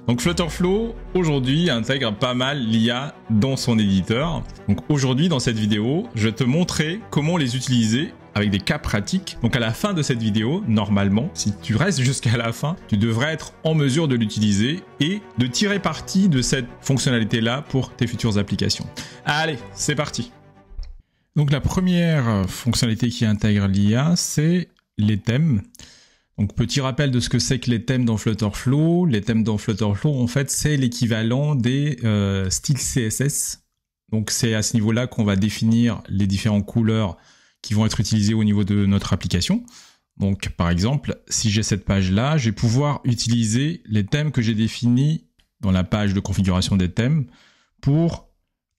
Donc Flutterflow aujourd'hui intègre pas mal l'IA dans son éditeur. Donc aujourd'hui dans cette vidéo, je vais te montrer comment les utiliser avec des cas pratiques. Donc à la fin de cette vidéo, normalement, si tu restes jusqu'à la fin, tu devrais être en mesure de l'utiliser et de tirer parti de cette fonctionnalité-là pour tes futures applications. Allez, c'est parti. Donc la première fonctionnalité qui intègre l'IA, c'est les thèmes. Donc petit rappel de ce que c'est que les thèmes dans Flutterflow. Les thèmes dans Flutterflow, en fait, c'est l'équivalent des styles CSS. Donc c'est à ce niveau-là qu'on va définir les différentes couleurs qui vont être utilisées au niveau de notre application. Donc par exemple, si j'ai cette page-là, je vais pouvoir utiliser les thèmes que j'ai définis dans la page de configuration des thèmes pour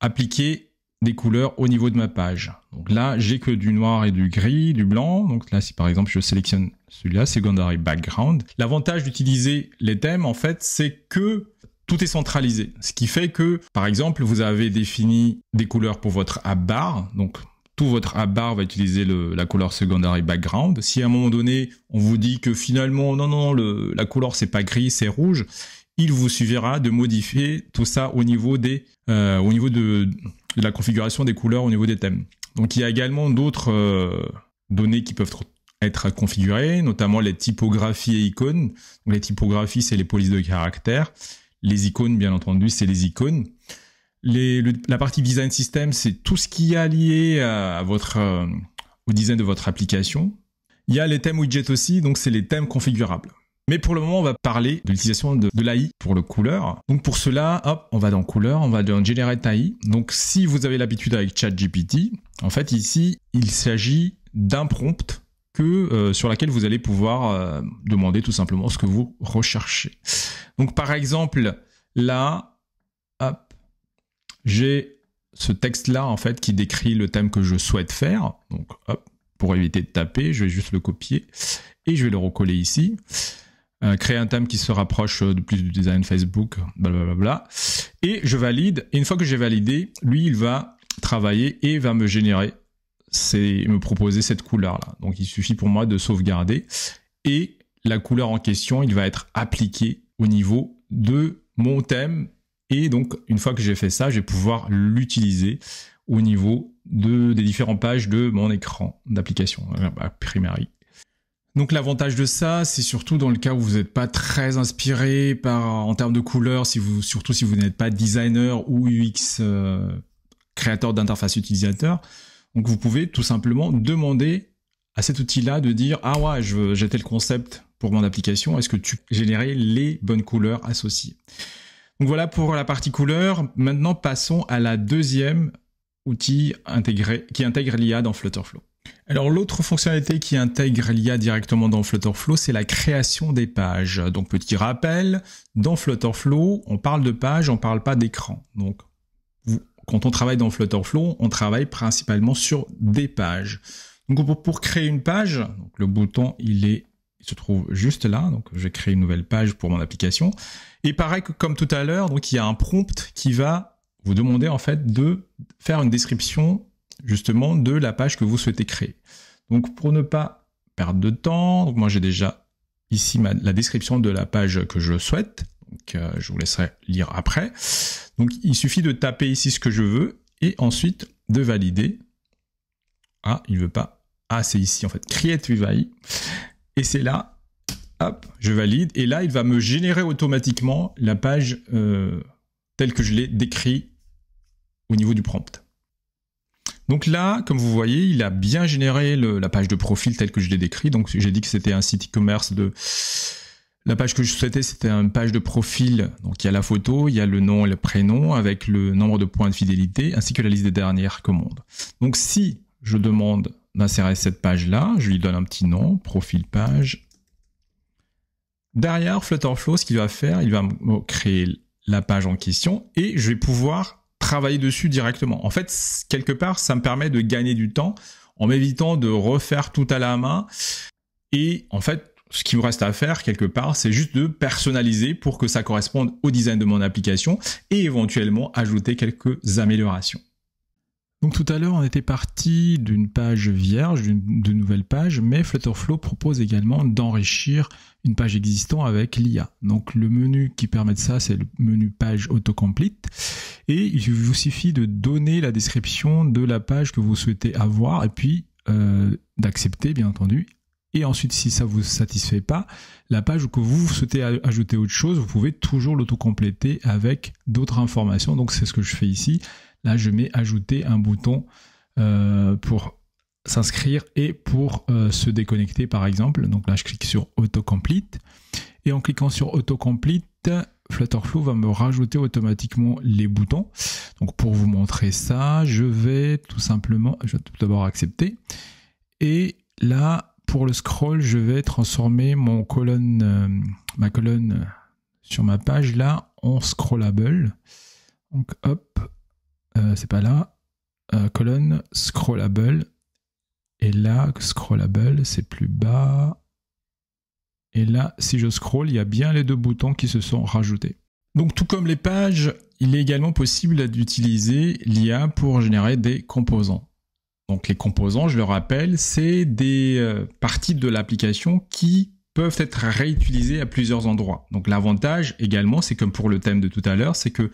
appliquer des couleurs au niveau de ma page. Donc là, j'ai que du noir et du gris, du blanc. Donc là, si par exemple je sélectionne celui-là, Secondary Background. L'avantage d'utiliser les thèmes, en fait, c'est que tout est centralisé. Ce qui fait que, par exemple, vous avez défini des couleurs pour votre app bar. Donc tout votre app bar va utiliser la couleur Secondary Background. Si à un moment donné, on vous dit que finalement, non, la couleur c'est pas gris, c'est rouge, il vous suffira de modifier tout ça au niveau de la configuration des couleurs au niveau des thèmes. Donc il y a également d'autres données qui peuvent être configurées, notamment les typographies et icônes. Donc les typographies, c'est les polices de caractères. Les icônes, bien entendu, c'est les icônes. La partie design system, c'est tout ce qui est lié à au design de votre application. Il y a les thèmes widgets aussi, donc c'est les thèmes configurables. Mais pour le moment, on va parler de l'utilisation de l'AI pour le couleur. Donc pour cela, hop, on va dans couleur, on va dans Generate AI. Donc si vous avez l'habitude avec ChatGPT, en fait ici, il s'agit d'un prompt sur laquelle vous allez pouvoir demander tout simplement ce que vous recherchez. Donc par exemple, là, hop, j'ai ce texte-là en fait qui décrit le thème que je souhaite faire. Donc hop, pour éviter de taper, je vais juste le copier et je vais le recoller ici. Créer un thème qui se rapproche de plus du design Facebook, blablabla. Et je valide. Et une fois que j'ai validé, lui, il va travailler et va me générer, me proposer cette couleur-là. Donc, il suffit pour moi de sauvegarder. Et la couleur en question, il va être appliqué au niveau de mon thème. Et donc, une fois que j'ai fait ça, je vais pouvoir l'utiliser au niveau des différentes pages de mon écran d'application, Primary. Donc l'avantage de ça, c'est surtout dans le cas où vous n'êtes pas très inspiré en termes de couleurs, surtout si vous n'êtes pas designer ou UX créateur d'interface utilisateur. Donc vous pouvez tout simplement demander à cet outil-là de dire « Ah ouais, j'ai tel concept pour mon application, est-ce que tu peux générer les bonnes couleurs associées ?» Donc voilà pour la partie couleur. Maintenant, passons à la deuxième outil qui intègre l'IA dans Flutterflow. Alors l'autre fonctionnalité qui intègre l'IA directement dans Flutterflow, c'est la création des pages. Donc petit rappel, dans Flutterflow, on parle de pages, on ne parle pas d'écran. Donc quand on travaille dans Flutterflow, on travaille principalement sur des pages. Donc pour créer une page, donc le bouton il se trouve juste là. Donc je vais créer une nouvelle page pour mon application. Et pareil que comme tout à l'heure, donc il y a un prompt qui va vous demander en fait de faire une description justement de la page que vous souhaitez créer. Donc pour ne pas perdre de temps, donc moi j'ai déjà ici la description de la page que je souhaite, donc je vous laisserai lire après. Donc il suffit de taper ici ce que je veux et ensuite de valider. Ah, il veut pas. Ah, c'est ici en fait, Create UI. Et c'est là, hop, je valide et là il va me générer automatiquement la page telle que je l'ai décrit au niveau du prompt. Donc là, comme vous voyez, il a bien généré la page de profil telle que je l'ai décrit. Donc j'ai dit que c'était un site e-commerce la page que je souhaitais, c'était une page de profil. Donc il y a la photo, il y a le nom et le prénom avec le nombre de points de fidélité ainsi que la liste des dernières commandes. Donc si je demande d'insérer cette page-là, je lui donne un petit nom, profil page. Derrière Flutterflow, ce qu'il va faire, il va me créer la page en question et je vais pouvoir travailler dessus directement. En fait, quelque part, ça me permet de gagner du temps en m'évitant de refaire tout à la main. Et en fait, ce qui me reste à faire quelque part, c'est juste de personnaliser pour que ça corresponde au design de mon application et éventuellement ajouter quelques améliorations. Donc tout à l'heure, on était parti d'une page vierge, d'une nouvelle page, mais Flutterflow propose également d'enrichir une page existante avec l'IA. Donc le menu qui permet de ça, c'est le menu page autocomplete. Et il vous suffit de donner la description de la page que vous souhaitez avoir et puis d'accepter, bien entendu. Et ensuite, si ça ne vous satisfait pas, la page que vous souhaitez ajouter autre chose, vous pouvez toujours l'autocompléter avec d'autres informations. Donc c'est ce que je fais ici. Là, je mets ajouter un bouton pour s'inscrire et pour se déconnecter, par exemple. Donc là, je clique sur autocomplete. Et en cliquant sur autocomplete, Flutterflow va me rajouter automatiquement les boutons. Donc pour vous montrer ça, je vais tout d'abord accepter. Et là, pour le scroll, je vais transformer ma colonne sur ma page là en scrollable. Donc hop. C'est pas là, colonne scrollable, et là scrollable c'est plus bas, et là si je scroll il y a bien les deux boutons qui se sont rajoutés. Donc tout comme les pages, il est également possible d'utiliser l'IA pour générer des composants. Donc les composants, je le rappelle, c'est des parties de l'application qui peuvent être réutilisées à plusieurs endroits. Donc l'avantage également, c'est comme pour le thème de tout à l'heure, c'est que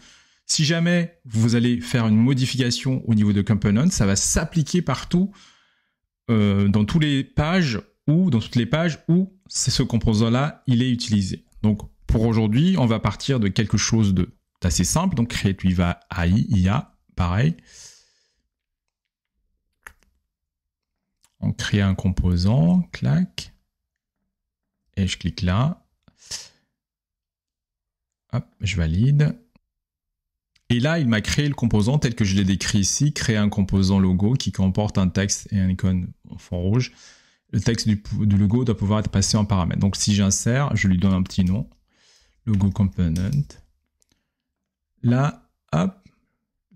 si jamais vous allez faire une modification au niveau de component, ça va s'appliquer partout dans toutes les pages où ce composant-là il est utilisé. Donc pour aujourd'hui, on va partir de quelque chose d'assez simple. Donc create with AI, IA, pareil. On crée un composant, clac, et je clique là. Hop, je valide. Et là, il m'a créé le composant tel que je l'ai décrit ici, créer un composant logo qui comporte un texte et un icône en fond rouge. Le texte du logo doit pouvoir être passé en paramètre. Donc si j'insère, je lui donne un petit nom, logo component. Là, hop,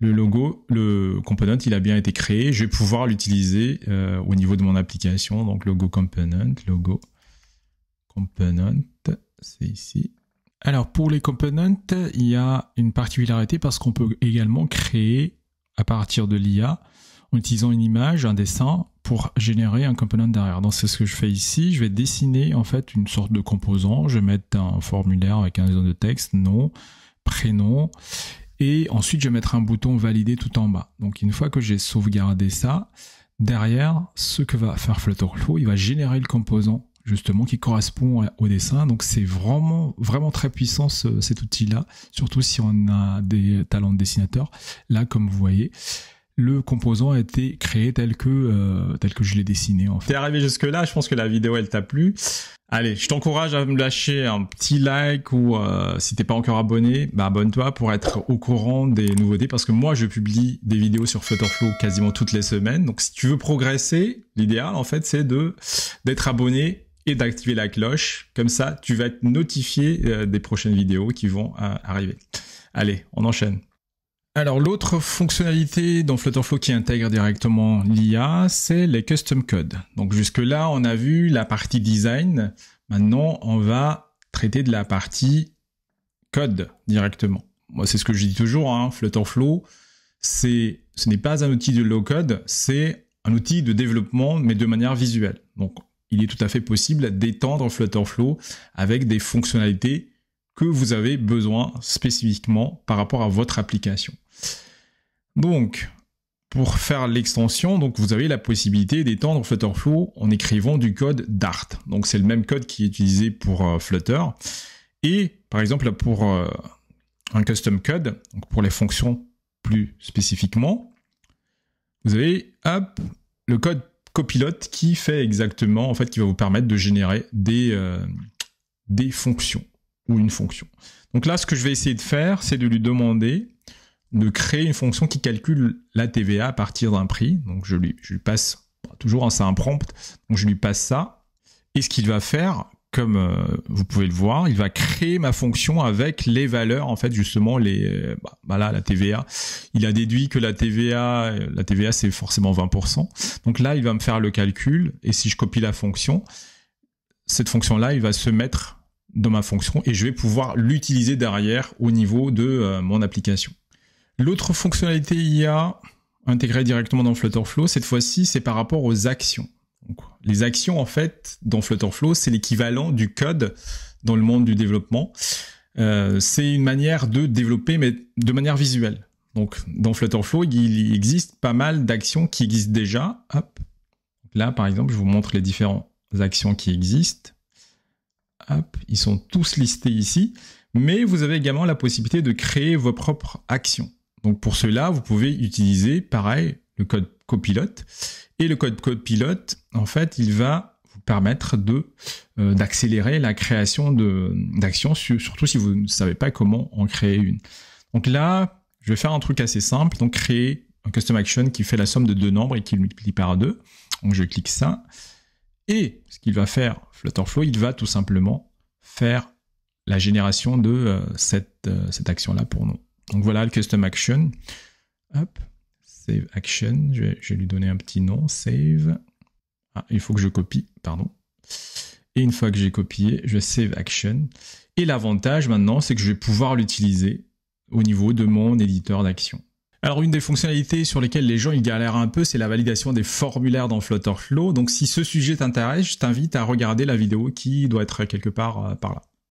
le component, il a bien été créé. Je vais pouvoir l'utiliser au niveau de mon application. Donc logo component, c'est ici. Alors pour les components, il y a une particularité parce qu'on peut également créer à partir de l'IA en utilisant une image, un dessin pour générer un component derrière. Donc c'est ce que je fais ici. Je vais dessiner en fait une sorte de composant. Je vais mettre un formulaire avec un zone de texte, nom, prénom, et ensuite je vais mettre un bouton valider tout en bas. Donc une fois que j'ai sauvegardé ça, derrière, ce que va faire Flutterflow, il va générer le composant justement qui correspond au dessin. Donc c'est vraiment très puissant cet outil-là, surtout si on a des talents de dessinateur. Là, comme vous voyez, le composant a été créé tel que je l'ai dessiné en fait. T'es arrivé jusque là, je pense que la vidéo elle t'a plu. Allez, je t'encourage à me lâcher un petit like ou si t'es pas encore abonné, bah abonne-toi pour être au courant des nouveautés parce que moi je publie des vidéos sur Flutterflow quasiment toutes les semaines. Donc si tu veux progresser, l'idéal en fait c'est d'être abonné et d'activer la cloche. Comme ça, tu vas être notifié des prochaines vidéos qui vont arriver. Allez, on enchaîne. Alors l'autre fonctionnalité dans Flutterflow qui intègre directement l'IA, c'est les custom codes. Donc jusque là, on a vu la partie design. Maintenant, on va traiter de la partie code directement. Moi, c'est ce que je dis toujours, hein, Flutterflow, ce n'est pas un outil de low-code, c'est un outil de développement, mais de manière visuelle. Donc, il est tout à fait possible d'étendre Flutterflow avec des fonctionnalités que vous avez besoin spécifiquement par rapport à votre application. Donc, pour faire l'extension, donc vous avez la possibilité d'étendre Flutterflow en écrivant du code Dart. Donc, c'est le même code qui est utilisé pour Flutter. Et, par exemple, pour un custom code, donc pour les fonctions plus spécifiquement, vous avez le code Copilot qui fait exactement, en fait, qui va vous permettre de générer des fonctions ou une fonction. Donc là, ce que je vais essayer de faire, c'est de lui demander de créer une fonction qui calcule la TVA à partir d'un prix. Donc je lui passe, toujours c'est un prompt, donc je lui passe ça. Et ce qu'il va faire, comme vous pouvez le voir, il va créer ma fonction avec les valeurs, en fait, justement, là, la TVA. Il a déduit que la TVA c'est forcément 20%. Donc là, il va me faire le calcul. Et si je copie la fonction, cette fonction-là, il va se mettre dans ma fonction et je vais pouvoir l'utiliser derrière au niveau de mon application. L'autre fonctionnalité IA, intégrer directement dans Flutterflow. Cette fois-ci, c'est par rapport aux actions. Donc, les actions, en fait, dans Flutterflow, c'est l'équivalent du code dans le monde du développement. C'est une manière de développer, mais de manière visuelle. Donc, dans Flutterflow, il existe pas mal d'actions qui existent déjà. Hop. Là, par exemple, je vous montre les différentes actions qui existent. Hop. Ils sont tous listés ici. Mais vous avez également la possibilité de créer vos propres actions. Donc, pour cela, vous pouvez utiliser, pareil, le code copilote. Et le code copilote, en fait, il va vous permettre d'accélérer la création d'actions, surtout si vous ne savez pas comment en créer une. Donc là, je vais faire un truc assez simple, donc créer un custom action qui fait la somme de deux nombres et qui le multiplie par 2. Donc je clique ça. Et ce qu'il va faire, Flutterflow, il va tout simplement faire la génération de cette action-là pour nous. Donc voilà le custom action. Hop. Save action, je vais lui donner un petit nom, save. Ah, il faut que je copie, pardon. Et une fois que j'ai copié, je save action. Et l'avantage maintenant, c'est que je vais pouvoir l'utiliser au niveau de mon éditeur d'action. Alors une des fonctionnalités sur lesquelles les gens ils galèrent un peu, c'est la validation des formulaires dans Flutterflow. Donc si ce sujet t'intéresse, je t'invite à regarder la vidéo qui doit être quelque part par là.